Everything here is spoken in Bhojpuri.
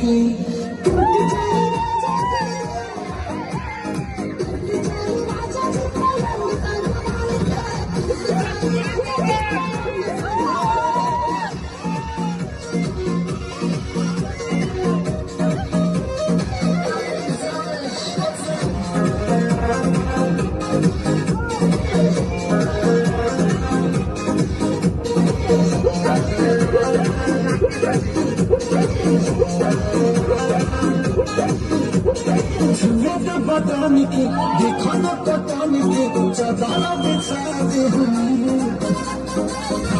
की बता के देखो न पता के चादर बिछा दे हम